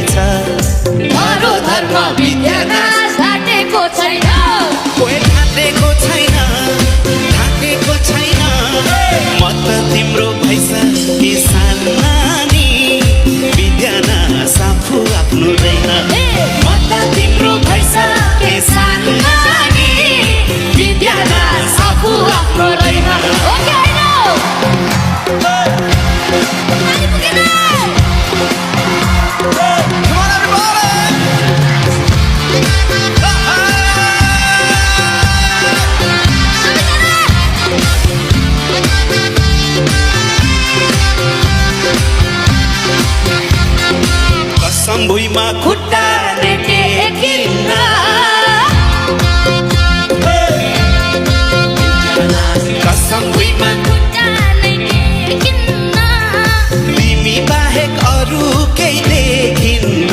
छ धरो धर्म विद्यानाश घाटेको छैन कोही ढाँटेको छैन ढाँटेको छैन म त तिम्रो भैस किसान नानी विद्यानाश आफू आफ्नो रहेन म त तिम्रो भैस किसान नानी विद्यानाश आफू आफ्नो रहेन ओके भुइँमा खुट्टा टेकिन्न कसम भुइँमा खुट्टा टेकिन्न तिमी बाहेक अरू केही देखिन्न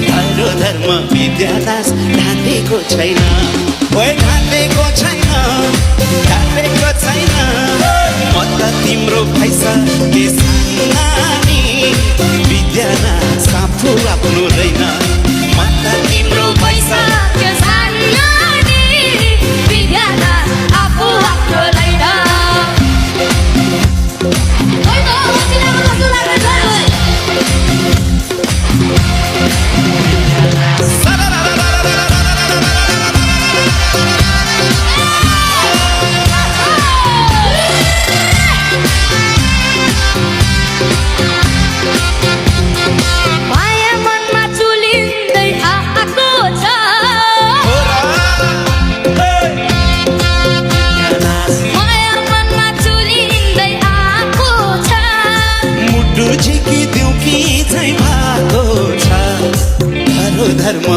धरो धर्म विद्यानाश ढाँटेको छैन ओए ढाँटेको छैन ढाँटेको छैन म त तिम्रो भैस किसान नानी विद्यानाश आफू आफ्नो रहेन म त तिम्रो भैस किसान नानी विद्यानाश आफू आफ्नो रहेन माया मनमा चुलिँदै आएको छ माया मनमा चुलिँदै आएको छ मुटु झिकिदिउ कि चाहिँ भएको छ धरो धर्म